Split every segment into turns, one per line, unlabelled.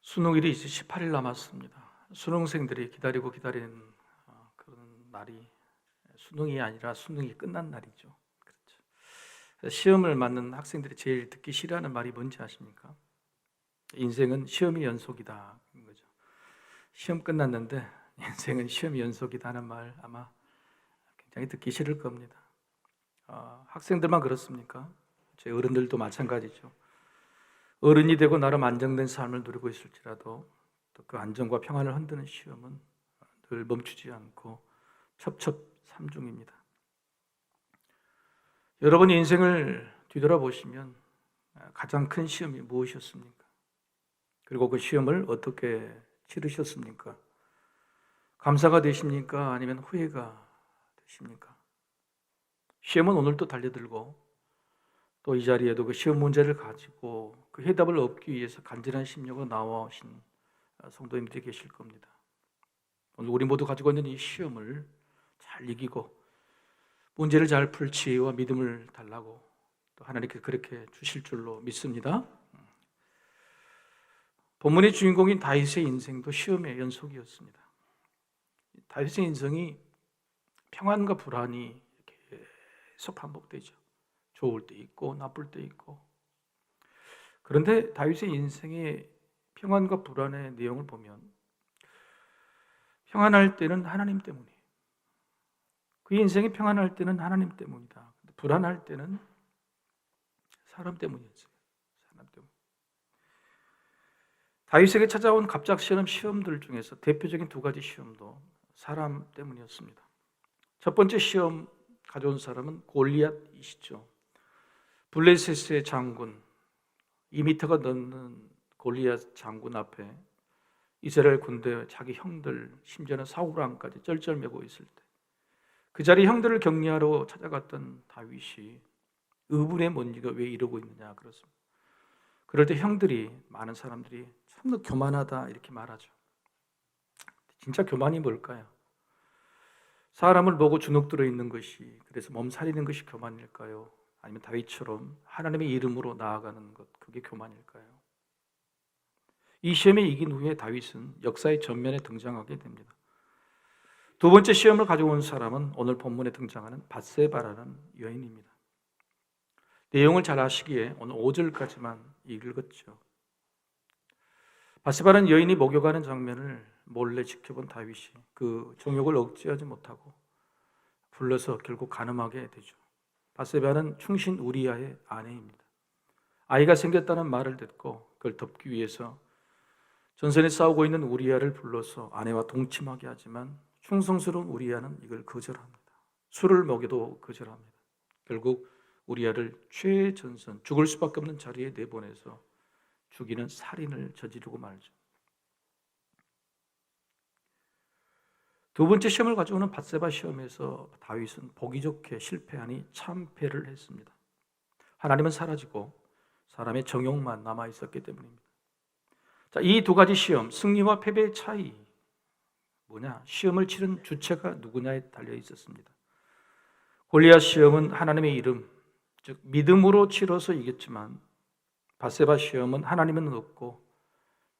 수능일이 이제 18일 남았습니다. 수능생들이 기다리고 기다리는 그런 날이 수능이 아니라 수능이 끝난 날이죠. 그렇죠. 시험을 맞는 학생들이 제일 듣기 싫어하는 말이 뭔지 아십니까? 인생은 시험이 연속이다. 거죠. 시험 끝났는데 인생은 시험이 연속이다 하는 말 아마 굉장히 듣기 싫을 겁니다. 학생들만 그렇습니까? 제 어른들도 마찬가지죠. 어른이 되고 나름 안정된 삶을 누리고 있을지라도 또 그 안정과 평안을 흔드는 시험은 늘 멈추지 않고 첩첩산중입니다. 여러분 인생을 뒤돌아보시면 가장 큰 시험이 무엇이었습니까? 그리고 그 시험을 어떻게 치르셨습니까? 감사가 되십니까? 아니면 후회가 되십니까? 시험은 오늘도 달려들고 또 이 자리에도 그 시험 문제를 가지고 그 해답을 얻기 위해서 간절한 심령으로 나와오신 성도님들이 계실 겁니다. 오늘 우리 모두 가지고 있는 이 시험을 잘 이기고 문제를 잘 풀 지혜와 믿음을 달라고 또 하나님께서 그렇게 주실 줄로 믿습니다. 본문의 주인공인 다윗의 인생도 시험의 연속이었습니다. 다윗의 인생이 평안과 불안이 계속 반복되죠. 좋을 때 있고 나쁠 때 있고. 그런데 다윗의 인생의 평안과 불안의 내용을 보면 평안할 때는 하나님 때문이에요. 그 인생이 평안할 때는 하나님 때문이다. 불안할 때는 사람 때문이었어요. 사람 때문. 다윗에게 찾아온 갑작스러운 시험들 중에서 대표적인 두 가지 시험도 사람 때문이었습니다. 첫 번째 시험 가져온 사람은 골리앗이시죠. 블레셋의 장군, 2미터가 넘는 골리앗 장군 앞에 이스라엘 군대 자기 형들, 심지어는 사울 왕까지 쩔쩔매고 있을 때 그 자리 형들을 격리하러 찾아갔던 다윗이 의분의 뭔지가 왜 이러고 있느냐 그렇습니다. 그럴 때 형들이, 많은 사람들이 참 교만하다 이렇게 말하죠. 진짜 교만이 뭘까요? 사람을 보고 주눅 들어 있는 것이, 그래서 몸살리는 것이 교만일까요? 아니면 다윗처럼 하나님의 이름으로 나아가는 것, 그게 교만일까요? 이 시험에 이긴 후에 다윗은 역사의 전면에 등장하게 됩니다. 두 번째 시험을 가져온 사람은 오늘 본문에 등장하는 밧세바라는 여인입니다. 내용을 잘 아시기에 오늘 5절까지만 읽었죠. 밧세바라는 여인이 목욕하는 장면을 몰래 지켜본 다윗이 그 정욕을 억제하지 못하고 불러서 결국 간음하게 되죠. 밧세바는 충신 우리아의 아내입니다. 아이가 생겼다는 말을 듣고 그걸 덮기 위해서 전선에 싸우고 있는 우리아를 불러서 아내와 동침하게 하지만 충성스러운 우리아는 이걸 거절합니다. 술을 먹여도 거절합니다. 결국 우리아를 최전선, 죽을 수밖에 없는 자리에 내보내서 죽이는 살인을 저지르고 말죠. 두 번째 시험을 가져오는 밧세바 시험에서 다윗은 보기 좋게 실패하니 참패를 했습니다. 하나님은 사라지고 사람의 정욕만 남아 있었기 때문입니다. 자, 이 두 가지 시험, 승리와 패배의 차이 뭐냐? 시험을 치른 주체가 누구냐에 달려 있었습니다. 골리앗 시험은 하나님의 이름, 즉 믿음으로 치러서 이겼지만 밧세바 시험은 하나님은 없고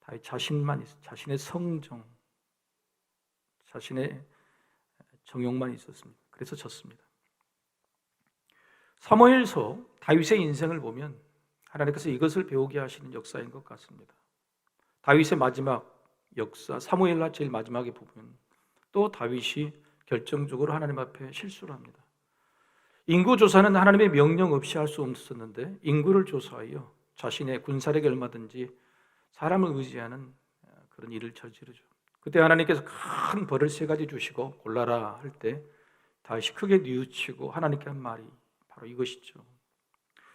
다윗 자신만 있어, 자신의 성정, 자신의 정욕만 있었습니다. 그래서 졌습니다. 사무엘서 다윗의 인생을 보면 하나님께서 이것을 배우게 하시는 역사인 것 같습니다. 다윗의 마지막 역사, 사무엘라 제일 마지막에 보면 또 다윗이 결정적으로 하나님 앞에 실수를 합니다. 인구 조사는 하나님의 명령 없이 할 수 없었는데 인구를 조사하여 자신의 군사력에 얼마든지 사람을 의지하는 그런 일을 저지르죠. 그때 하나님께서 큰 벌을 세 가지 주시고 골라라 할 때 다윗이 크게 뉘우치고 하나님께 한 말이 바로 이것이죠.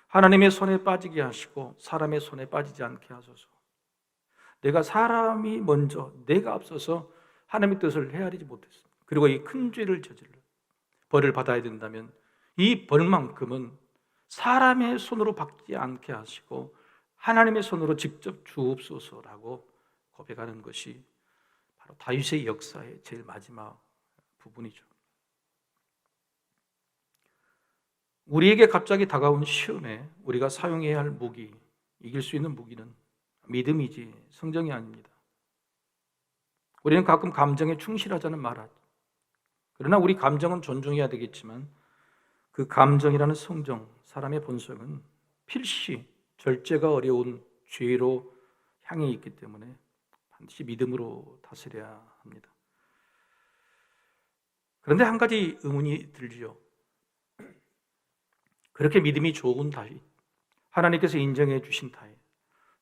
하나님의 손에 빠지게 하시고 사람의 손에 빠지지 않게 하소서. 내가 사람이 먼저, 내가 앞서서 하나님의 뜻을 헤아리지 못했습니다. 그리고 이 큰 죄를 저질러 벌을 받아야 된다면 이 벌만큼은 사람의 손으로 받지 않게 하시고 하나님의 손으로 직접 주옵소서라고 고백하는 것이 바로 다윗의 역사의 제일 마지막 부분이죠. 우리에게 갑자기 다가온 시험에 우리가 사용해야 할 무기, 이길 수 있는 무기는 믿음이지 성정이 아닙니다. 우리는 가끔 감정에 충실하자는 말하죠. 그러나 우리 감정은 존중해야 되겠지만 그 감정이라는 성정, 사람의 본성은 필시 절제가 어려운 죄로 향해 있기 때문에 반드시 믿음으로 다스려야 합니다. 그런데 한 가지 의문이 들죠. 그렇게 믿음이 좋은 다윗, 하나님께서 인정해 주신 다윗,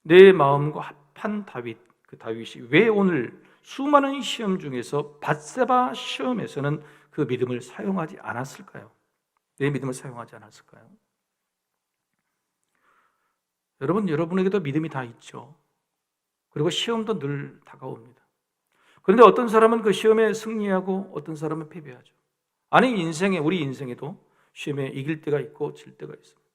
내 마음과 합한 다윗, 그 다윗이 왜 오늘 수많은 시험 중에서 밧세바 시험에서는 그 믿음을 사용하지 않았을까요? 왜 믿음을 사용하지 않았을까요? 여러분에게도 믿음이 다 있죠. 그리고 시험도 늘 다가옵니다. 그런데 어떤 사람은 그 시험에 승리하고 어떤 사람은 패배하죠. 아니, 우리 인생에도 시험에 이길 때가 있고 질 때가 있습니다.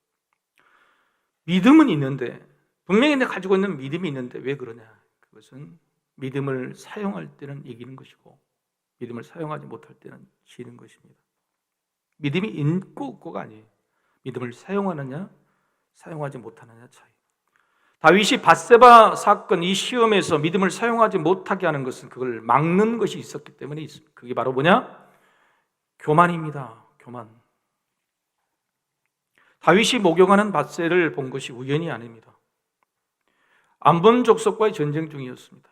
믿음은 있는데, 분명히 내가 가지고 있는 믿음이 있는데 왜 그러냐? 그것은 믿음을 사용할 때는 이기는 것이고 믿음을 사용하지 못할 때는 지는 것입니다. 믿음이 있고 없고가 아니에요. 믿음을 사용하느냐 사용하지 못하느냐 차이. 다윗이 밧세바 사건, 이 시험에서 믿음을 사용하지 못하게 하는 것은 그걸 막는 것이 있었기 때문에 있습니다. 그게 바로 뭐냐? 교만입니다. 교만. 다윗이 목욕하는 밧세를 본 것이 우연이 아닙니다. 암몬 족속과의 전쟁 중이었습니다.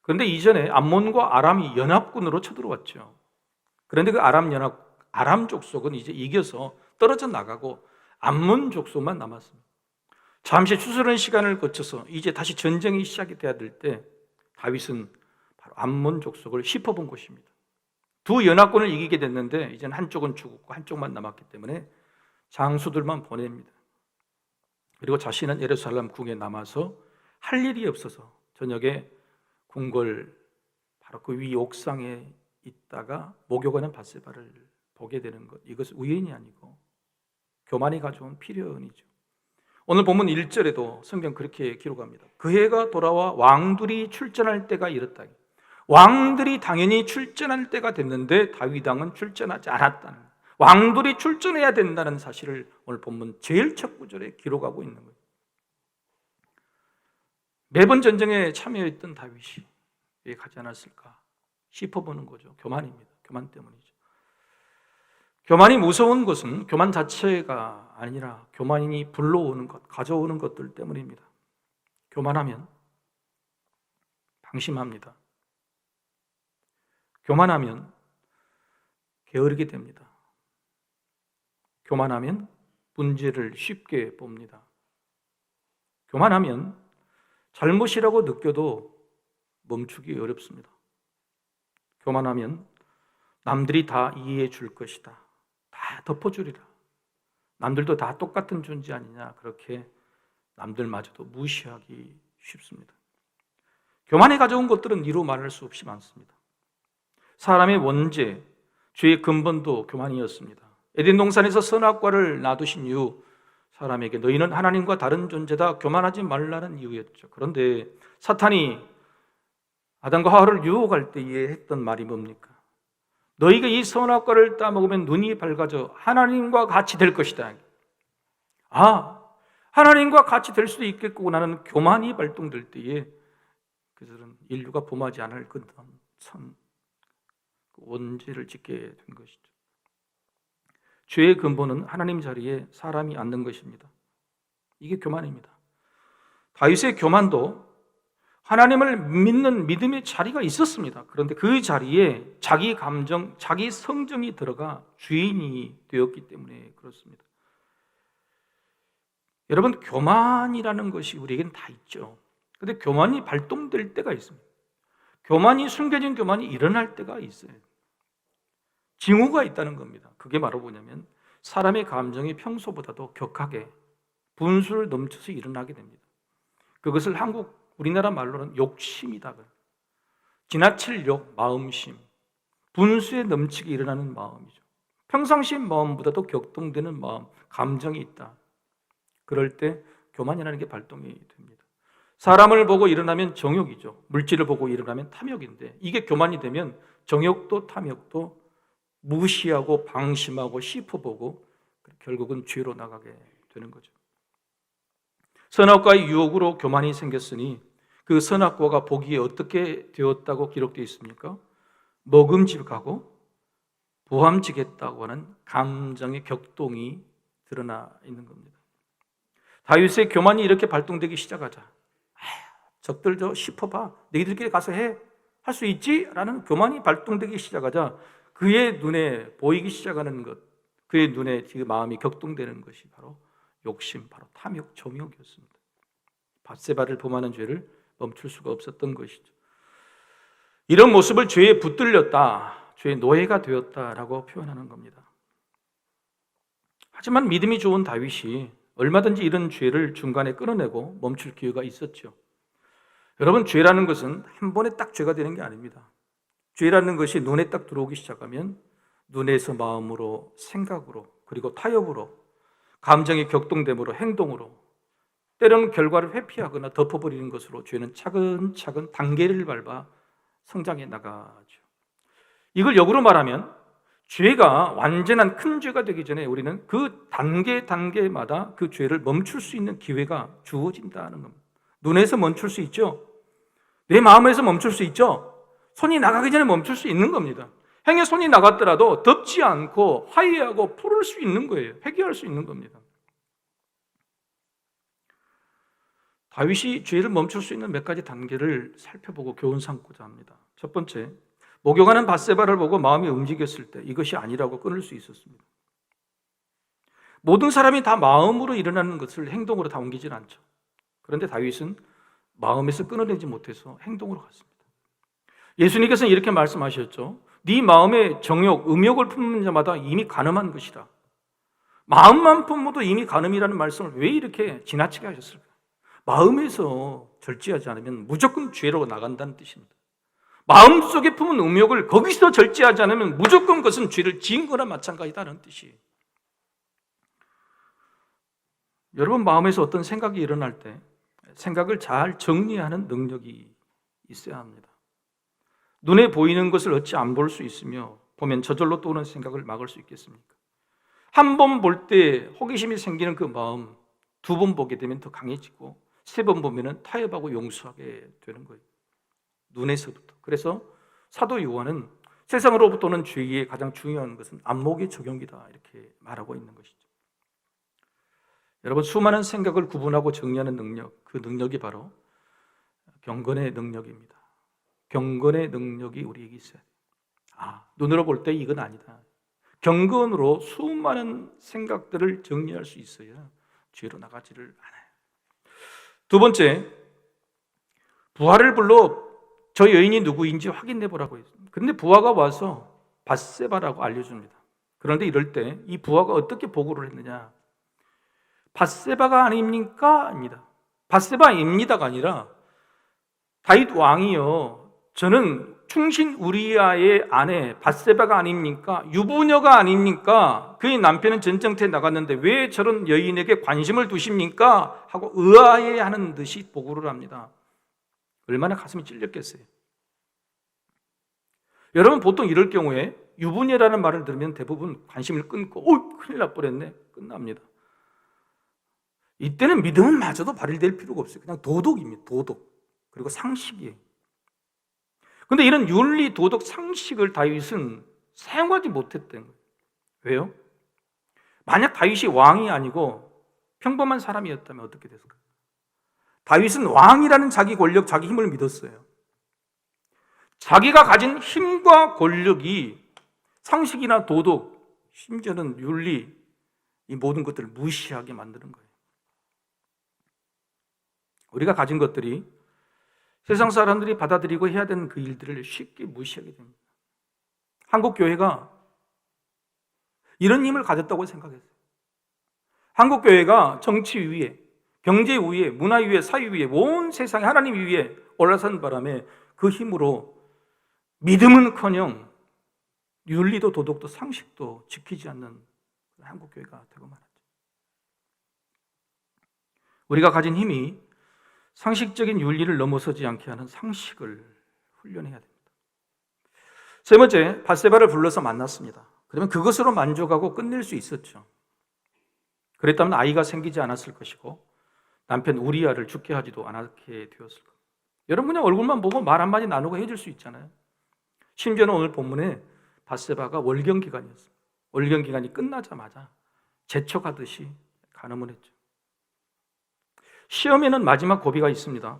그런데 이전에 암몬과 아람이 연합군으로 쳐들어왔죠. 그런데 그 아람 족속은 이제 이겨서 떨어져 나가고 암몬 족속만 남았습니다. 잠시 추스르는 시간을 거쳐서 이제 다시 전쟁이 시작이 돼야 될 때 다윗은 바로 암몬 족속을 짚어본 것입니다. 두 연합군을 이기게 됐는데 이제는 한쪽은 죽었고 한쪽만 남았기 때문에 장수들만 보냅니다. 그리고 자신은 예루살렘 궁에 남아서 할 일이 없어서 저녁에 궁궐 바로 그 위 옥상에 있다가 목욕하는 밧세바를 보게 되는 것, 이것은 우연이 아니고 교만이 가져온 필연이죠. 오늘 본문 1절에도 성경 그렇게 기록합니다. 그 해가 돌아와 왕들이 출전할 때가 이렇다. 왕들이 당연히 출전할 때가 됐는데 다윗 왕은 출전하지 않았다는 거예요. 왕들이 출전해야 된다는 사실을 오늘 본문 제일 첫 구절에 기록하고 있는 거예요. 매번 전쟁에 참여했던 다윗이 왜 가지 않았을까 짚어보는 거죠. 교만입니다. 교만 때문이죠. 교만이 무서운 것은 교만 자체가 아니라 교만이 불러오는 것, 가져오는 것들 때문입니다. 교만하면 방심합니다. 교만하면 게으르게 됩니다. 교만하면 문제를 쉽게 봅니다. 교만하면 잘못이라고 느껴도 멈추기 어렵습니다. 교만하면 남들이 다 이해해 줄 것이다. 다 덮어주리라. 남들도 다 똑같은 존재 아니냐. 그렇게 남들마저도 무시하기 쉽습니다. 교만이 가져온 것들은 이루 말할 수 없이 많습니다. 사람의 원죄, 죄의 근본도 교만이었습니다. 에덴 동산에서 선악과를 놔두신 이유, 사람에게 너희는 하나님과 다른 존재다, 교만하지 말라는 이유였죠. 그런데 사탄이 아담과 하와를 유혹할 때에 했던 말이 뭡니까? 너희가 이 선악과를 따먹으면 눈이 밝아져 하나님과 같이 될 것이다. 하나님과 같이 될 수도 있겠구나는 교만이 발동될 때에 그들은 인류가 범하지 않을 그 원죄를 짓게 된 것이죠. 죄의 근본은 하나님 자리에 사람이 앉는 것입니다. 이게 교만입니다. 다윗의 교만도 하나님을 믿는 믿음의 자리가 있었습니다. 그런데 그 자리에 자기 감정, 자기 성정이 들어가 주인이 되었기 때문에 그렇습니다. 여러분, 교만이라는 것이 우리에게는 다 있죠. 그런데 교만이 발동될 때가 있습니다. 숨겨진 교만이 일어날 때가 있어요. 징후가 있다는 겁니다. 그게 바로 뭐냐면 사람의 감정이 평소보다도 격하게 분수를 넘쳐서 일어나게 됩니다. 그것을 우리나라 말로는 욕심이다. 지나칠 욕, 마음심, 분수에 넘치게 일어나는 마음이죠. 평상시 마음보다도 격동되는 마음, 감정이 있다. 그럴 때 교만이라는 게 발동이 됩니다. 사람을 보고 일어나면 정욕이죠. 물질을 보고 일어나면 탐욕인데 이게 교만이 되면 정욕도 탐욕도 무시하고 방심하고 씹어보고 결국은 죄로 나가게 되는 거죠. 선악과의 유혹으로 교만이 생겼으니 그 선악과가 보기에 어떻게 되었다고 기록되어 있습니까? 먹음직하고 보암직했다고 하는 감정의 격동이 드러나 있는 겁니다. 다윗의 교만이 이렇게 발동되기 시작하자, 적들 저 씹어봐, 너희들끼리 가서 해, 할 수 있지? 라는 교만이 발동되기 시작하자 그의 눈에 보이기 시작하는 것, 그의 눈에 그 마음이 격동되는 것이 바로 욕심, 바로 탐욕, 정욕이었습니다. 밧세바를 범하는 죄를 멈출 수가 없었던 것이죠. 이런 모습을 죄에 붙들렸다, 죄의 노예가 되었다라고 표현하는 겁니다. 하지만 믿음이 좋은 다윗이 얼마든지 이런 죄를 중간에 끊어내고 멈출 기회가 있었죠. 여러분, 죄라는 것은 한 번에 딱 죄가 되는 게 아닙니다. 죄라는 것이 눈에 딱 들어오기 시작하면 눈에서 마음으로, 생각으로, 그리고 타협으로, 감정의 격동됨으로, 행동으로, 때로는 결과를 회피하거나 덮어버리는 것으로 죄는 차근차근 단계를 밟아 성장해 나가죠. 이걸 역으로 말하면 죄가 완전한 큰 죄가 되기 전에 우리는 그 단계마다 그 죄를 멈출 수 있는 기회가 주어진다는 겁니다. 눈에서 멈출 수 있죠. 내 마음에서 멈출 수 있죠. 손이 나가기 전에 멈출 수 있는 겁니다. 행에 손이 나갔더라도 덮지 않고 화해하고 풀을 수 있는 거예요. 회개할 수 있는 겁니다. 다윗이 죄를 멈출 수 있는 몇 가지 단계를 살펴보고 교훈 삼고자 합니다. 첫 번째, 목욕하는 밧세바를 보고 마음이 움직였을 때 이것이 아니라고 끊을 수 있었습니다. 모든 사람이 다 마음으로 일어나는 것을 행동으로 다 옮기진 않죠. 그런데 다윗은 마음에서 끊어내지 못해서 행동으로 갔습니다. 예수님께서는 이렇게 말씀하셨죠. 네 마음에 정욕, 음욕을 품는 자마다 이미 간음한 것이라. 마음만 품어도 이미 간음이라는 말씀을 왜 이렇게 지나치게 하셨을까? 마음에서 절제하지 않으면 무조건 죄로 나간다는 뜻입니다. 마음속에 품은 음욕을 거기서 절제하지 않으면 무조건 그것은 죄를 지은 거나 마찬가지다는 뜻이에요. 여러분, 마음에서 어떤 생각이 일어날 때 생각을 잘 정리하는 능력이 있어야 합니다. 눈에 보이는 것을 어찌 안 볼 수 있으며 보면 저절로 떠오르는 생각을 막을 수 있겠습니까? 한 번 볼 때 호기심이 생기는 그 마음, 두 번 보게 되면 더 강해지고 세 번 보면 타협하고 용서하게 되는 거예요. 눈에서부터. 그래서 사도 요한은 세상으로부터 오는 죄의 가장 중요한 것은 안목의 적용이다 이렇게 말하고 있는 것이죠. 여러분, 수많은 생각을 구분하고 정리하는 능력, 그 능력이 바로 경건의 능력입니다. 경건의 능력이 우리에게 있어요. 눈으로 볼 때 이건 아니다. 경건으로 수많은 생각들을 정리할 수 있어야 죄로 나가지를 않아요. 두 번째, 부하를 불러 저 여인이 누구인지 확인해 보라고 했습니다. 그런데 부하가 와서 밧세바라고 알려줍니다. 그런데 이럴 때 이 부하가 어떻게 보고를 했느냐? 밧세바가 아닙니까? 입니다. 밧세바입니다가 아니라 다윗 왕이요, 저는 충신 우리아의 아내 밧세바가 아닙니까? 유부녀가 아닙니까? 그의 남편은 전쟁터에 나갔는데 왜 저런 여인에게 관심을 두십니까? 하고 의아해하는 듯이 보고를 합니다. 얼마나 가슴이 찔렸겠어요. 여러분, 보통 이럴 경우에 유부녀라는 말을 들으면 대부분 관심을 끊고 큰일 날 뻔했네, 끝납니다. 이때는 믿음은 마저도 발휘될 필요가 없어요. 그냥 도덕입니다. 도덕. 그리고 상식이에요. 그런데 이런 윤리, 도덕, 상식을 다윗은 사용하지 못했던 거예요. 왜요? 만약 다윗이 왕이 아니고 평범한 사람이었다면 어떻게 됐을까요? 다윗은 왕이라는 자기 권력, 자기 힘을 믿었어요. 자기가 가진 힘과 권력이 상식이나 도덕, 심지어는 윤리, 이 모든 것들을 무시하게 만드는 거예요. 우리가 가진 것들이 세상 사람들이 받아들이고 해야 되는 그 일들을 쉽게 무시하게 됩니다. 한국 교회가 이런 힘을 가졌다고 생각했어요. 한국 교회가 정치 위에, 경제 위에, 문화 위에, 사회 위에, 온 세상에 하나님 위에 올라선 바람에 그 힘으로 믿음은커녕 윤리도 도덕도 상식도 지키지 않는 한국 교회가 되고 말았죠. 우리가 가진 힘이 상식적인 윤리를 넘어서지 않게 하는 상식을 훈련해야 됩니다. 세 번째, 밧세바를 불러서 만났습니다. 그러면 그것으로 만족하고 끝낼 수 있었죠. 그랬다면 아이가 생기지 않았을 것이고 남편 우리아를 죽게 하지도 않게 되었을 겁니다. 여러분 그냥 얼굴만 보고 말 한마디 나누고 헤어질 수 있잖아요. 심지어는 오늘 본문에 밧세바가 월경 기간이었어요. 월경 기간이 끝나자마자 재촉하듯이 간음을 했죠. 시험에는 마지막 고비가 있습니다.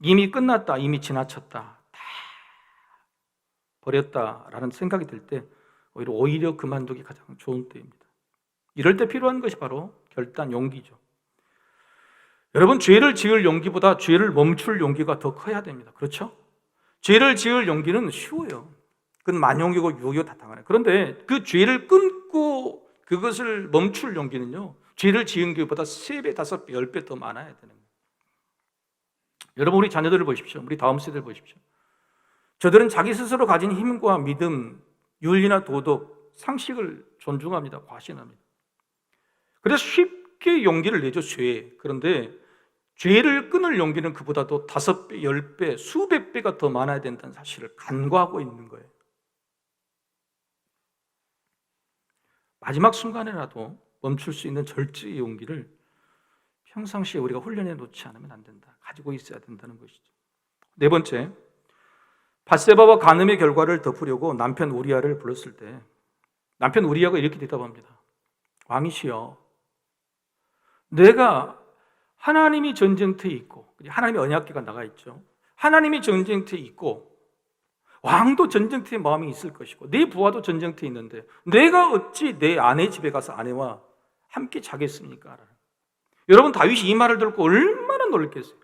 이미 끝났다, 이미 지나쳤다, 다 버렸다라는 생각이 들 때 오히려 그만두기 가장 좋은 때입니다. 이럴 때 필요한 것이 바로 결단, 용기죠. 여러분, 죄를 지을 용기보다 죄를 멈출 용기가 더 커야 됩니다. 그렇죠? 죄를 지을 용기는 쉬워요. 그건 만용이고 유효 다 당하네. 그런데 그 죄를 끊고 그것을 멈출 용기는요, 죄를 지은 것보다 3배, 5배, 10배 더 많아야 되는 거예요. 여러분, 우리 자녀들을 보십시오. 우리 다음 세대를 보십시오. 저들은 자기 스스로 가진 힘과 믿음, 윤리나 도덕, 상식을 존중합니다. 과신합니다. 그래서 쉽게 용기를 내죠, 죄에. 그런데 죄를 끊을 용기는 그보다도 5배, 10배, 수백 배가 더 많아야 된다는 사실을 간과하고 있는 거예요. 마지막 순간에라도 멈출 수 있는 절제의 용기를 평상시에 우리가 훈련해 놓지 않으면 안 된다. 가지고 있어야 된다는 것이죠. 네 번째, 밧세바와 간음의 결과를 덮으려고 남편 우리아를 불렀을 때 남편 우리아가 이렇게 대답합니다. 왕이시여, 내가 하나님이 전쟁터에 있고, 하나님의 언약궤가 나가 있죠. 하나님이 전쟁터에 있고 왕도 전쟁터에 마음이 있을 것이고 내 부하도 전쟁터에 있는데 내가 어찌 내 아내 집에 가서 아내와 함께 자겠습니까? 여러분, 다윗이 이 말을 듣고 얼마나 놀랐겠어요.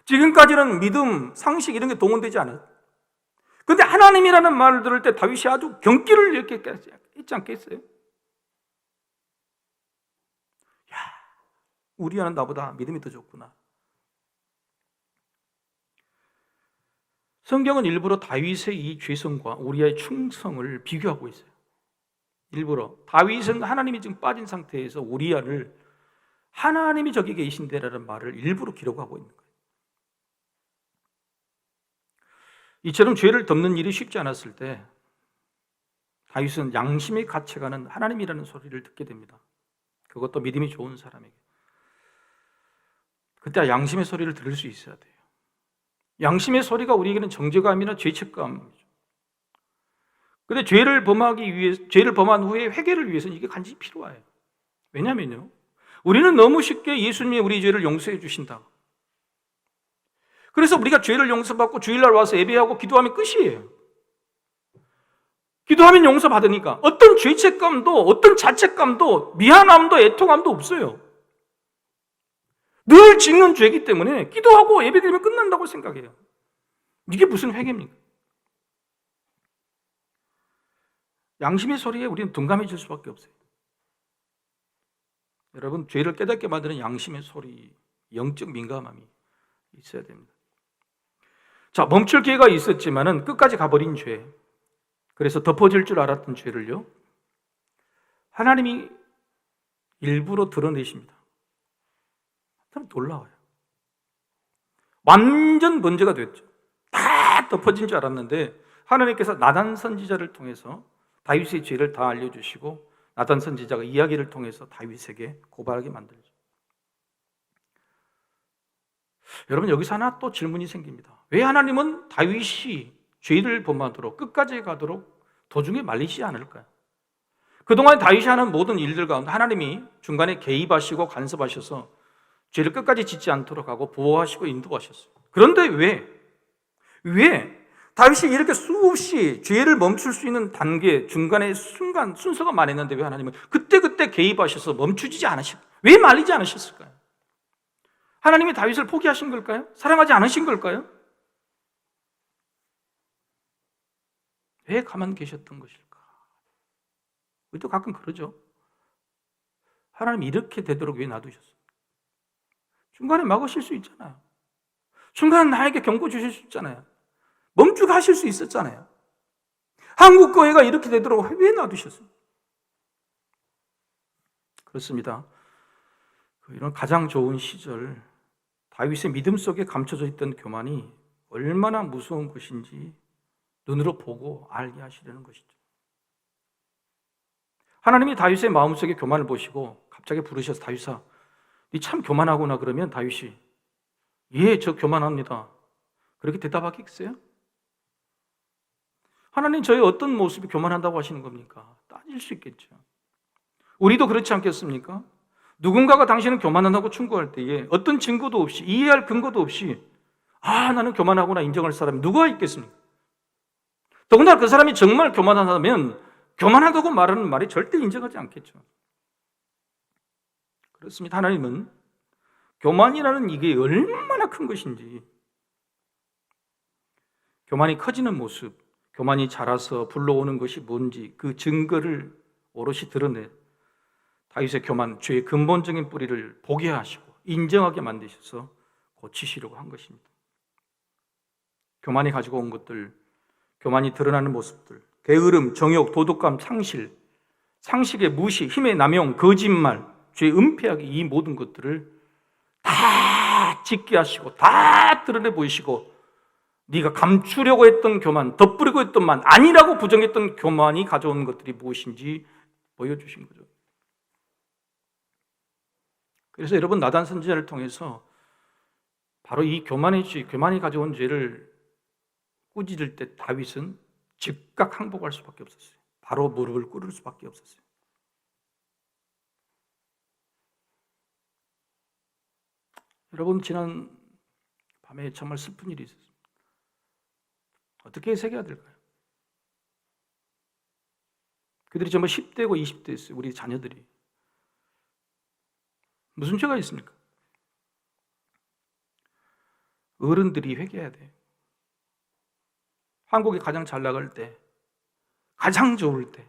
지금까지는 믿음, 상식 이런 게 동원되지 않았어요. 그런데 하나님이라는 말을 들을 때 다윗이 아주 경기를 이렇게 했지 않겠어요? 야, 우리아는 나보다 믿음이 더 좋구나. 성경은 일부러 다윗의 이 죄성과 우리아의 충성을 비교하고 있어요. 일부러 다윗은 하나님이 지금 빠진 상태에서 우리아를 하나님이 저기 계신데라는 말을 일부러 기록하고 있는 거예요. 이처럼 죄를 덮는 일이 쉽지 않았을 때 다윗은 양심이 갇혀가는 하나님이라는 소리를 듣게 됩니다. 그것도 믿음이 좋은 사람에게. 그때 양심의 소리를 들을 수 있어야 돼요. 양심의 소리가 우리에게는 정죄감이나 죄책감이죠. 그런데 죄를 범한 후에 회개를 위해서는 이게 간절히 필요해요. 왜냐면요, 우리는 너무 쉽게 예수님이 우리 죄를 용서해 주신다. 그래서 우리가 죄를 용서받고 주일날 와서 예배하고 기도하면 끝이에요. 기도하면 용서받으니까 어떤 죄책감도, 어떤 자책감도, 미안함도, 애통함도 없어요. 늘 짓는 죄이기 때문에 기도하고 예배드리면 끝난다고 생각해요. 이게 무슨 회개입니까? 양심의 소리에 우리는 둔감해질 수밖에 없어요. 여러분, 죄를 깨닫게 만드는 양심의 소리, 영적 민감함이 있어야 됩니다. 자, 멈출 기회가 있었지만은 끝까지 가버린 죄, 그래서 덮어질 줄 알았던 죄를요, 하나님이 일부러 드러내십니다. 참 놀라워요. 완전 문제가 됐죠. 다 덮어진 줄 알았는데 하나님께서 나단 선지자를 통해서 다윗의 죄를 다 알려주시고 나단 선지자가 이야기를 통해서 다윗에게 고발하게 만들죠. 여러분, 여기서 하나 또 질문이 생깁니다. 왜 하나님은 다윗이 죄를 범하도록 끝까지 가도록 도중에 말리지 않을까요? 그동안 다윗이 하는 모든 일들 가운데 하나님이 중간에 개입하시고 간섭하셔서 죄를 끝까지 짓지 않도록 하고 보호하시고 인도하셨어요. 그런데 왜 다윗이 이렇게 수없이 죄를 멈출 수 있는 단계, 중간에 순간 순서가 많았는데 왜 하나님은 그때 개입하셔서 멈추지 않으실까요? 왜 말리지 않으셨을까요? 하나님이 다윗을 포기하신 걸까요? 사랑하지 않으신 걸까요? 왜 가만 계셨던 것일까? 우리도 가끔 그러죠. 하나님 이렇게 되도록 왜 놔두셨어요? 중간에 막으실 수 있잖아요. 중간에 나에게 경고 주실 수 있잖아요. 멈추게 하실 수 있었잖아요. 한국 교회가 이렇게 되도록 왜 놔두셨어요? 그렇습니다. 이런 가장 좋은 시절, 다윗의 믿음 속에 감춰져 있던 교만이 얼마나 무서운 것인지 눈으로 보고 알게 하시려는 것이죠. 하나님이 다윗의 마음속에 교만을 보시고 갑자기 부르셔서 다윗아, 네 참 교만하구나. 그러면 다윗이 예, 저 교만합니다. 그렇게 대답하겠어요? 하나님 저의 어떤 모습이 교만한다고 하시는 겁니까? 따질 수 있겠죠. 우리도 그렇지 않겠습니까? 누군가가 당신은 교만하다고 충고할 때에 어떤 증거도 없이, 이해할 근거도 없이 나는 교만하구나 인정할 사람이 누가 있겠습니까? 더군다나 그 사람이 정말 교만하다면 교만하다고 말하는 말이 절대 인정하지 않겠죠. 그렇습니다. 하나님은 교만이라는 이게 얼마나 큰 것인지, 교만이 커지는 모습, 교만이 자라서 불러오는 것이 뭔지 그 증거를 오롯이 드러내 다윗의 교만, 죄의 근본적인 뿌리를 보게 하시고 인정하게 만드셔서 고치시려고 한 것입니다. 교만이 가지고 온 것들, 교만이 드러나는 모습들, 게으름, 정욕, 도덕감, 상식의 무시, 힘의 남용, 거짓말, 죄의 은폐하기, 이 모든 것들을 다 짓게 하시고 다 드러내 보이시고, 네가 감추려고 했던 교만, 덧부리고 했던 만, 아니라고 부정했던 교만이 가져온 것들이 무엇인지 보여주신 거죠. 그래서 여러분, 나단 선지자를 통해서 바로 이 교만의 죄, 교만이 가져온 죄를 꾸짖을 때 다윗은 즉각 항복할 수밖에 없었어요. 바로 무릎을 꿇을 수밖에 없었어요. 여러분, 지난 밤에 정말 슬픈 일이 있었습니다. 어떻게 해석해야 될까요? 그들이 정말 10대고 20대였어요. 우리 자녀들이. 무슨 죄가 있습니까? 어른들이 회개해야 돼요. 한국이 가장 잘 나갈 때, 가장 좋을 때,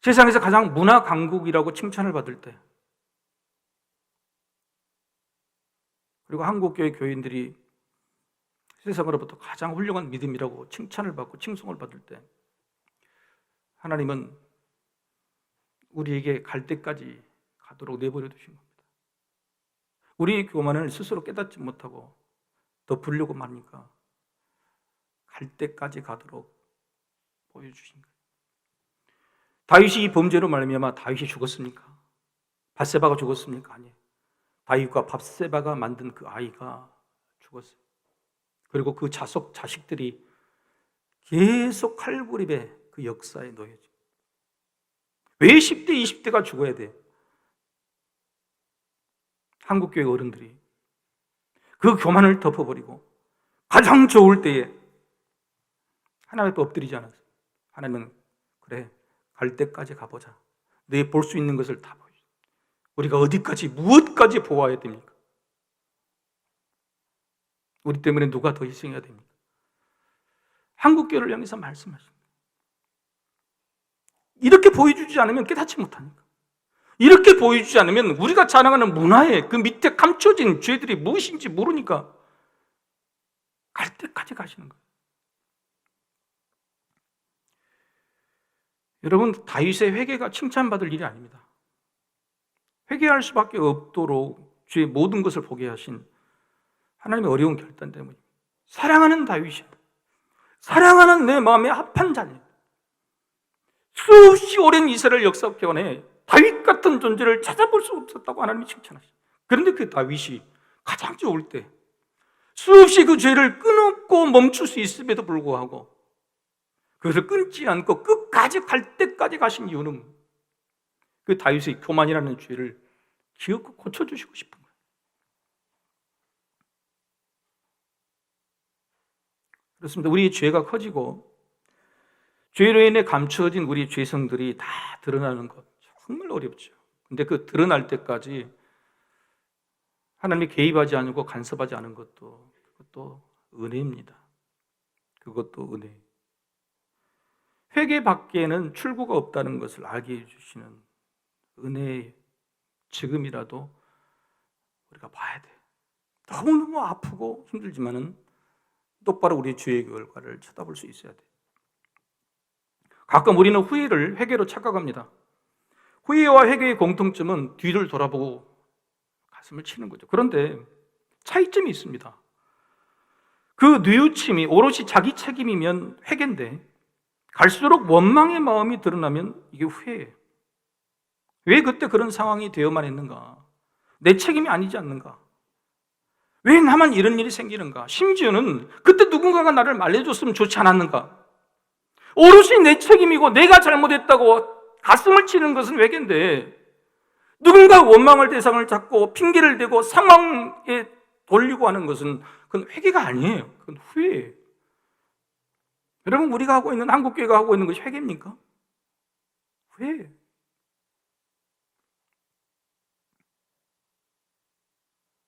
세상에서 가장 문화 강국이라고 칭찬을 받을 때, 그리고 한국교회 교인들이 세상으로부터 가장 훌륭한 믿음이라고 칭찬을 받고 칭송을 받을 때, 하나님은 우리에게 갈 때까지 가도록 내버려 두신 겁니다. 우리의 교만을 스스로 깨닫지 못하고 덮으려고 하니까 갈 때까지 가도록 보여주신 거예요. 다윗이 이 범죄로 말미암아 다윗이 죽었습니까? 밧세바가 죽었습니까? 아니에요. 다윗과 밧세바가 만든 그 아이가 죽었어요. 그리고 그 자식들이 계속 칼부림의 그 역사에 놓여져. 왜 10대, 20대가 죽어야 돼? 한국교회 어른들이 그 교만을 덮어버리고 가장 좋을 때에 하나님 앞에 엎드리지 않았어요. 하나님은 그래, 갈 때까지 가보자. 내 볼 수 있는 것을 다 보여줘. 우리가 어디까지, 무엇까지 보아야 됩니까? 우리 때문에 누가 더 희생해야 됩니까? 한국교회를 향해서 말씀하십니다. 이렇게 보여주지 않으면 깨닫지 못하니까. 이렇게 보여주지 않으면 우리가 자랑하는 문화에 그 밑에 감춰진 죄들이 무엇인지 모르니까 갈 때까지 가시는 거예요. 여러분, 다윗의 회개가 칭찬받을 일이 아닙니다. 회개할 수밖에 없도록 죄의 모든 것을 보게 하신 하나님의 어려운 결단 때문입니다. 사랑하는 다윗이, 사랑하는 내 마음의 합한 자녀, 수없이 오랜 이스라엘 역사 기간에 다윗 같은 존재를 찾아볼 수 없었다고 하나님이 칭찬하시죠. 그런데 그 다윗이 가장 좋을 때 수없이 그 죄를 끊고 멈출 수 있음에도 불구하고 그것을 끊지 않고 끝까지 갈 때까지 가신 이유는 그 다윗의 교만이라는 죄를 기억고 고쳐주시고 싶은 거예요. 그렇습니다. 우리의 죄가 커지고 죄로 인해 감추어진 우리 죄성들이 다 드러나는 것 정말 어렵죠. 근데 그 드러날 때까지 하나님이 개입하지 않고 간섭하지 않은 것도 그것도 은혜입니다. 그것도 은혜. 회개 밖에는 출구가 없다는 것을 알게 해주시는 은혜의 지금이라도 우리가 봐야 돼. 너무너무 아프고 힘들지만은 똑바로 우리 죄의 결과를 쳐다볼 수 있어야 돼. 가끔 우리는 후회를 회개로 착각합니다. 후회와 회개의 공통점은 뒤를 돌아보고 가슴을 치는 거죠. 그런데 차이점이 있습니다. 그 뉘우침이 오롯이 자기 책임이면 회개인데 갈수록 원망의 마음이 드러나면 이게 후회예요. 왜 그때 그런 상황이 되어만 했는가? 내 책임이 아니지 않는가? 왜 나만 이런 일이 생기는가? 심지어는 그때 누군가가 나를 말려줬으면 좋지 않았는가? 오롯이 내 책임이고 내가 잘못했다고 가슴을 치는 것은 회개인데, 누군가 원망을 대상을 잡고 핑계를 대고 상황에 돌리고 하는 것은 그건 회개가 아니에요. 그건 후회예요. 여러분, 우리가 하고 있는, 한국교회가 하고 있는 것이 회개입니까? 후회예요.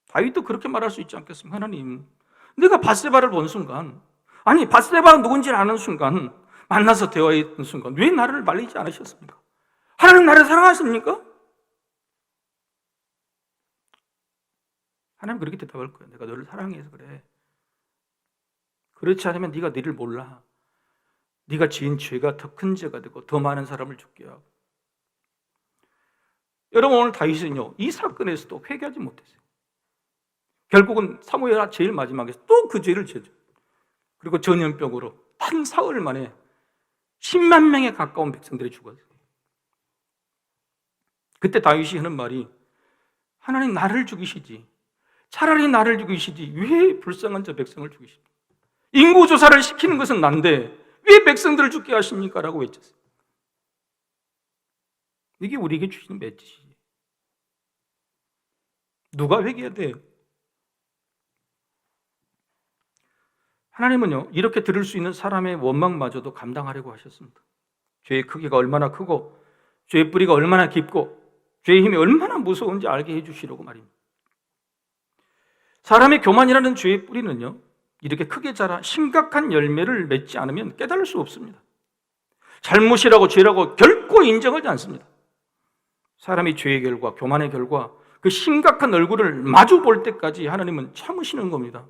다윗도 그렇게 말할 수 있지 않겠습니까? 하나님, 내가 밧세바를 본 순간, 아니 밧세바가 누군지 아는 순간, 만나서 대화했던 순간 왜 나를 말리지 않으셨습니까? 하나님 나를 사랑하십니까? 하나님 그렇게 대답할 거예요. 내가 너를 사랑해서 그래. 그렇지 않으면 네가 너를 몰라. 네가 지은 죄가 더 큰 죄가 되고 더 많은 사람을 죽게 하고. 여러분, 오늘 다윗은요, 이 사건에서도 회개하지 못했어요. 결국은 사무엘 제일 마지막에 또 그 죄를 지죠. 그리고 전염병으로 한 사흘 만에 10만 명에 가까운 백성들이 죽었어요. 그때 다윗이 하는 말이, 하나님 나를 죽이시지, 차라리 나를 죽이시지 왜 불쌍한 저 백성을 죽이십니까? 인구조사를 시키는 것은 난데 왜 백성들을 죽게 하십니까? 라고 외쳤어요. 이게 우리에게 주시는 메시지예요. 누가 회개해야 돼요? 하나님은요, 이렇게 들을 수 있는 사람의 원망마저도 감당하려고 하셨습니다. 죄의 크기가 얼마나 크고 죄의 뿌리가 얼마나 깊고 죄의 힘이 얼마나 무서운지 알게 해주시려고 말입니다. 사람의 교만이라는 죄의 뿌리는요, 이렇게 크게 자라 심각한 열매를 맺지 않으면 깨달을 수 없습니다. 잘못이라고 죄라고 결코 인정하지 않습니다. 사람이 죄의 결과, 교만의 결과, 그 심각한 얼굴을 마주 볼 때까지 하나님은 참으시는 겁니다.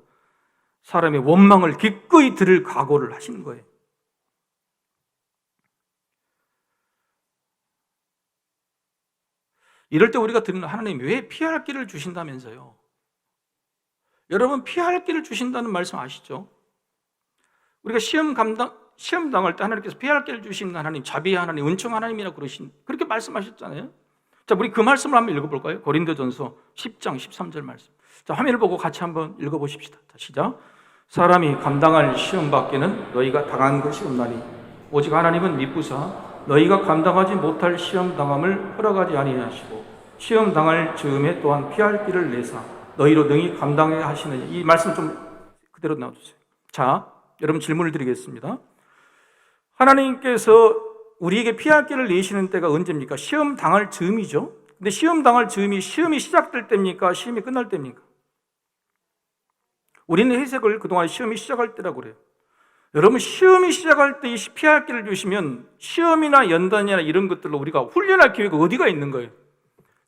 사람의 원망을 기꺼이 들을 각오를 하시는 거예요. 이럴 때 우리가 듣는, 하나님 왜 피할 길을 주신다면서요? 여러분, 피할 길을 주신다는 말씀 아시죠? 우리가 시험 당할 때 하나님께서 피할 길을 주신 하나님, 자비의 하나님, 은총 하나님이라고 그렇게 말씀하셨잖아요. 자, 우리 그 말씀을 한번 읽어볼까요? 고린도전서 10장 13절 말씀. 자, 화면을 보고 같이 한번 읽어보십시다. 자, 시작. 사람이 감당할 시험 밖에는 너희가 당한 것이 없나니 오직 하나님은 미쁘사 너희가 감당하지 못할 시험 당함을 허락하지 아니하시고 시험 당할 즈음에 또한 피할 길을 내사 너희로 능히 감당해 하시느니. 이 말씀 좀 그대로 놔두세요. 자, 여러분 질문을 드리겠습니다. 하나님께서 우리에게 피할 길을 내시는 때가 언제입니까? 시험 당할 즈음이죠. 근데 시험 당할 즈음이 시험이 시작될 때입니까? 시험이 끝날 때입니까? 우리는 해석을 그동안 시험이 시작할 때라고 그래요. 여러분, 시험이 시작할 때 피할 길을 주시면 시험이나 연단이나 이런 것들로 우리가 훈련할 기회가 어디가 있는 거예요?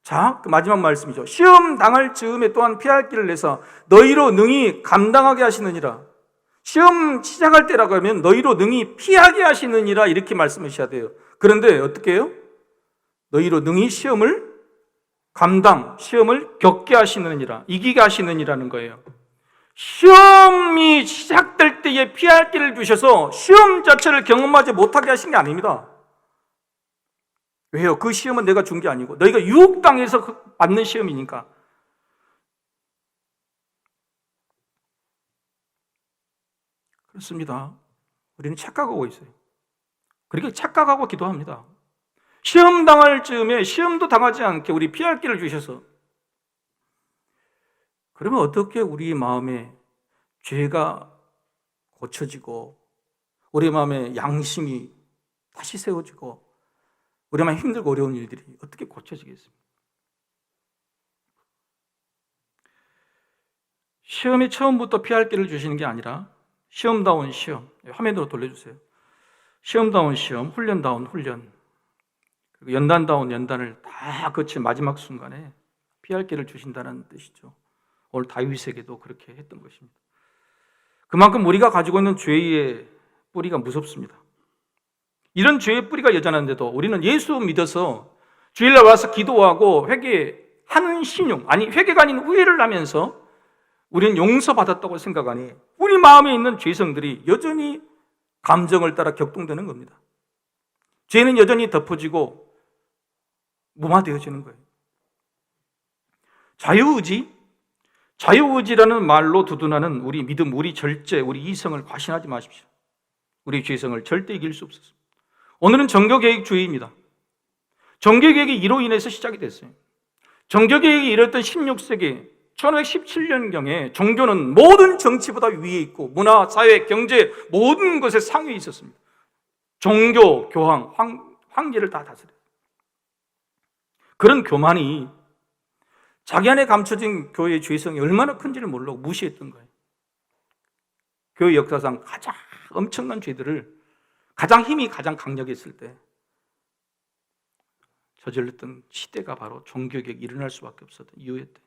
자, 그 마지막 말씀이죠. 시험 당할 즈음에 또한 피할 길을 내서 너희로 능히 감당하게 하시느니라. 시험 시작할 때라고 하면 너희로 능히 피하게 하시느니라 이렇게 말씀하셔야 돼요. 그런데 어떻게 해요? 너희로 능히 시험을 겪게 하시느니라, 이기게 하시느니라는 거예요. 시험이 시작될 때에 피할 길을 주셔서 시험 자체를 경험하지 못하게 하신 게 아닙니다. 왜요? 그 시험은 내가 준 게 아니고 너희가 유혹당해서 받는 시험이니까. 그렇습니다. 우리는 착각하고 있어요. 그렇게 착각하고 기도합니다. 시험 당할 즈음에 시험도 당하지 않게 우리 피할 길을 주셔서, 그러면 어떻게 우리 마음에 죄가 고쳐지고 우리 마음에 양심이 다시 세워지고 우리 마음에 힘들고 어려운 일들이 어떻게 고쳐지겠습니까? 시험이 처음부터 피할 길을 주시는 게 아니라 시험다운 시험, 화면으로 돌려주세요. 시험다운 시험, 훈련다운 훈련, 그리고 연단다운 연단을 다 거친 마지막 순간에 피할 길을 주신다는 뜻이죠. 오늘 다윗에게도 그렇게 했던 것입니다. 그만큼 우리가 가지고 있는 죄의 뿌리가 무섭습니다. 이런 죄의 뿌리가 여전한데도 우리는 예수 믿어서 주일날 와서 기도하고 회개하는 신용, 아니 회개가 아닌 후회를 하면서 우리는 용서받았다고 생각하니 우리 마음에 있는 죄성들이 여전히 감정을 따라 격동되는 겁니다. 죄는 여전히 덮어지고 무마되어지는 거예요. 자유의지, 자유의지라는 말로 두둔하는 우리 믿음, 우리 절제, 우리 이성을 과신하지 마십시오. 우리 죄성을 절대 이길 수 없었습니다. 오늘은 종교개혁주의입니다. 종교개혁이 이로 인해서 시작이 됐어요. 종교개혁이 이뤘던 16세기 1517년경에 종교는 모든 정치보다 위에 있고 문화, 사회, 경제 모든 것에 상위에 있었습니다. 종교, 교황, 황제를 다 다스려요. 그런 교만이 자기 안에 감춰진 교회의 죄성이 얼마나 큰지를 모르고 무시했던 거예요. 교회 역사상 가장 엄청난 죄들을 힘이 가장 강력했을 때 저질렀던 시대가 바로 종교개혁이 일어날 수밖에 없었던 이유였대.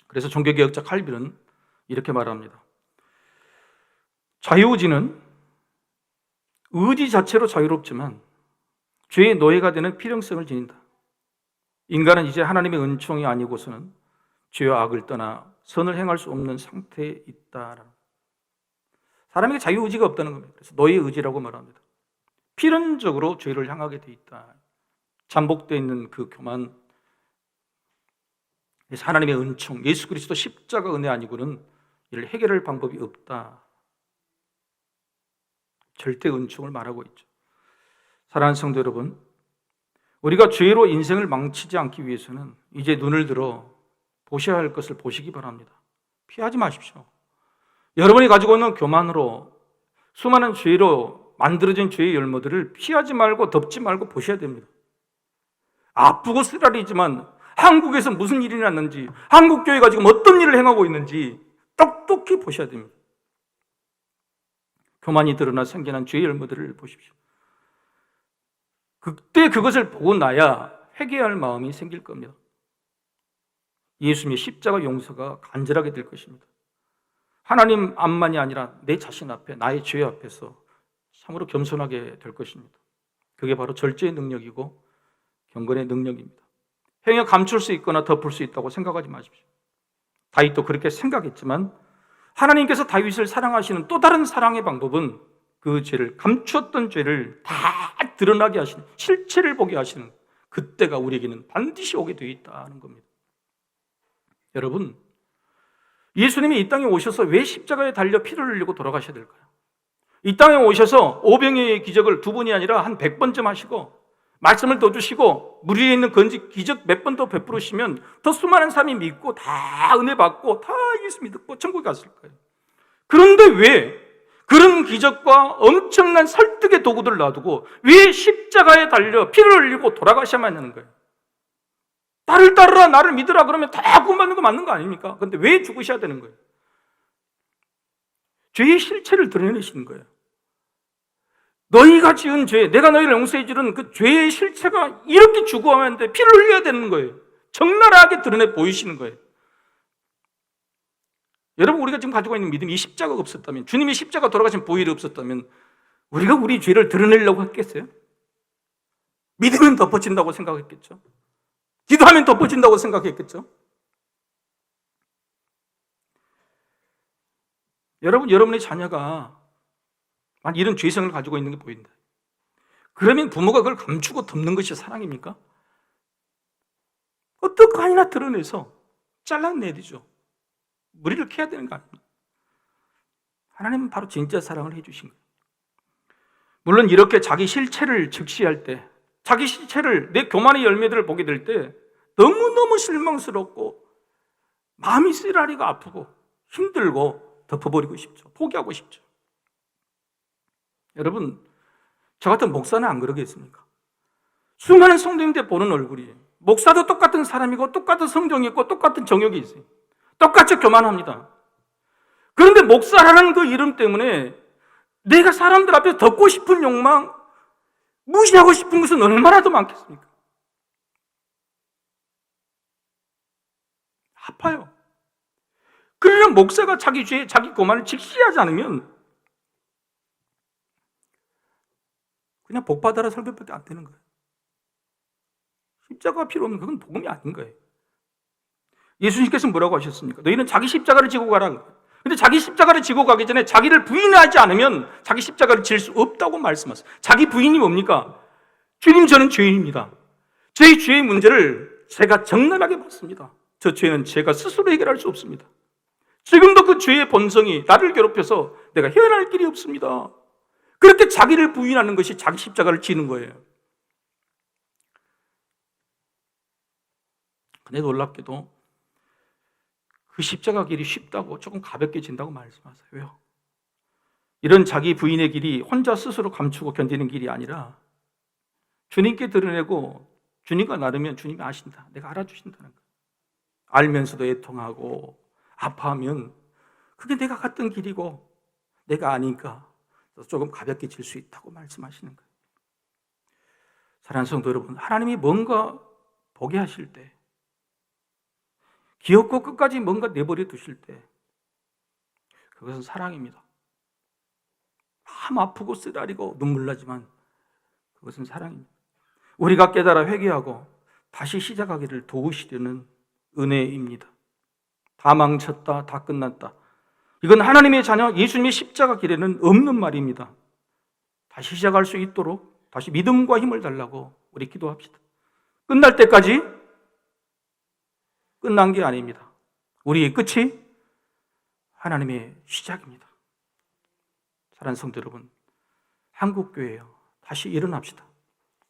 그래서 종교개혁자 칼빈은 이렇게 말합니다. 자유의지는 의지 자체로 자유롭지만 죄의 노예가 되는 필연성을 지닌다. 인간은 이제 하나님의 은총이 아니고서는 죄와 악을 떠나 선을 행할 수 없는 상태에 있다. 사람에게 자유의지가 없다는 겁니다. 그래서 노예의 의지라고 말합니다. 필연적으로 죄를 향하게 돼 있다. 잠복되어 있는 그 교만, 하나님의 은총, 예수 그리스도 십자가 은혜 아니고는 이를 해결할 방법이 없다. 절대 은총을 말하고 있죠. 사랑하는 성도 여러분, 우리가 죄로 인생을 망치지 않기 위해서는 이제 눈을 들어 보셔야 할 것을 보시기 바랍니다. 피하지 마십시오. 여러분이 가지고 있는 교만으로 수많은 죄로 만들어진 죄의 열매들을 피하지 말고 덮지 말고 보셔야 됩니다. 아프고 쓰라리지만 한국에서 무슨 일이 났는지, 한국교회가 지금 어떤 일을 행하고 있는지 똑똑히 보셔야 됩니다. 교만이 드러나 생겨난 죄의 열매들을 보십시오. 그때 그것을 보고 나야 회개할 마음이 생길 겁니다. 예수님의 십자가 용서가 간절하게 될 것입니다. 하나님 앞만이 아니라 내 자신 앞에, 나의 죄 앞에서 참으로 겸손하게 될 것입니다. 그게 바로 절제의 능력이고 경건의 능력입니다. 행여 감출 수 있거나 덮을 수 있다고 생각하지 마십시오. 다윗도 그렇게 생각했지만 하나님께서 다윗을 사랑하시는 또 다른 사랑의 방법은 그 죄를, 감추었던 죄를 다 드러나게 하시는, 실체를 보게 하시는 그때가 우리에게는 반드시 오게 되어 있다는 겁니다. 여러분, 예수님이 이 땅에 오셔서 왜 십자가에 달려 피를 흘리고 돌아가셔야 될까요? 이 땅에 오셔서 오병이의 기적을 2번이 아니라 한 100번쯤 하시고 말씀을 더 주시고 물 위에 있는 건지 기적 몇 번 더 베풀으시면 더 수많은 사람이 믿고 다 은혜 받고 다 예수 믿고 천국에 갔을 거예요. 그런데 왜 그런 기적과 엄청난 설득의 도구들을 놔두고 왜 십자가에 달려 피를 흘리고 돌아가셔야만 하는 거예요? 나를 따르라, 나를 믿으라 그러면 다 구원받는 거 맞는 거 아닙니까? 그런데 왜 죽으셔야 되는 거예요? 죄의 실체를 드러내시는 거예요. 너희가 지은 죄, 내가 너희를 용서해 주는 그 죄의 실체가 이렇게 죽어가는데 피를 흘려야 되는 거예요. 적나라하게 드러내 보이시는 거예요. 여러분, 우리가 지금 가지고 있는 믿음이 이 십자가가 없었다면, 주님이 십자가 돌아가신 보혈이 없었다면 우리가 우리 죄를 드러내려고 했겠어요? 믿으면 덮어진다고 생각했겠죠? 기도하면 덮어진다고 생각했겠죠? 여러분, 여러분의 자녀가 만약 이런 죄성을 가지고 있는 게 보인다. 그러면 부모가 그걸 감추고 덮는 것이 사랑입니까? 어떡하니나 드러내서 잘라내야죠. 무리를 캐야 되는 거 아닙니까? 하나님은 바로 진짜 사랑을 해주신 거예요. 물론 이렇게 자기 실체를 적시할 때, 자기 실체를, 내 교만의 열매들을 보게 될 때 너무너무 실망스럽고 마음이 쓰라리가 아프고 힘들고 덮어버리고 싶죠. 포기하고 싶죠. 여러분, 저 같은 목사는 안 그러겠습니까? 수많은 성도님들 보는 얼굴이, 목사도 똑같은 사람이고 똑같은 성경이 있고 똑같은 정욕이 있어요. 똑같이 교만합니다. 그런데 목사라는 그 이름 때문에 내가 사람들 앞에 덮고 싶은 욕망, 무시하고 싶은 것은 얼마나 더 많겠습니까? 아파요. 그러면 목사가 자기 죄, 자기 교만을 직시하지 않으면 그냥 복받아라 설교밖에 안 되는 거예요. 십자가가 필요 없는 그건 복음이 아닌 거예요. 예수님께서 뭐라고 하셨습니까? 너희는 자기 십자가를 지고 가라. 근데 자기 십자가를 지고 가기 전에 자기를 부인하지 않으면 자기 십자가를 질 수 없다고 말씀하셨어요. 자기 부인이 뭡니까? 주님, 저는 죄인입니다. 제 죄의 문제를 제가 적나라하게 봤습니다. 저 죄는 제가 스스로 해결할 수 없습니다. 지금도 그 죄의 본성이 나를 괴롭혀서 내가 헤어날 길이 없습니다. 그렇게 자기를 부인하는 것이 자기 십자가를 지는 거예요. 근데 놀랍게도 그 십자가 길이 쉽다고 조금 가볍게 진다고 말씀하세요. 왜요? 이런 자기 부인의 길이 혼자 스스로 감추고 견디는 길이 아니라 주님께 드러내고 주님과 나누면 주님이 아신다. 내가 알아주신다는 거예요. 알면서도 애통하고 아파하면 그게 내가 갔던 길이고 내가 아니까 조금 가볍게 질 수 있다고 말씀하시는 거예요. 사랑하는 성도 여러분, 하나님이 뭔가 보게 하실 때, 귀엽고 끝까지 뭔가 내버려 두실 때 그것은 사랑입니다. 마음 아프고 쓰라리고 눈물 나지만 그것은 사랑입니다. 우리가 깨달아 회개하고 다시 시작하기를 도우시려는 은혜입니다. 다 망쳤다, 다 끝났다. 이건 하나님의 자녀 예수님의 십자가 길에는 없는 말입니다. 다시 시작할 수 있도록 다시 믿음과 힘을 달라고 우리 기도합시다. 끝날 때까지 끝난 게 아닙니다. 우리의 끝이 하나님의 시작입니다. 사랑하는 성도 여러분, 한국교회요, 다시 일어납시다.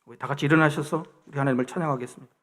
우리 다 같이 일어나셔서 우리 하나님을 찬양하겠습니다.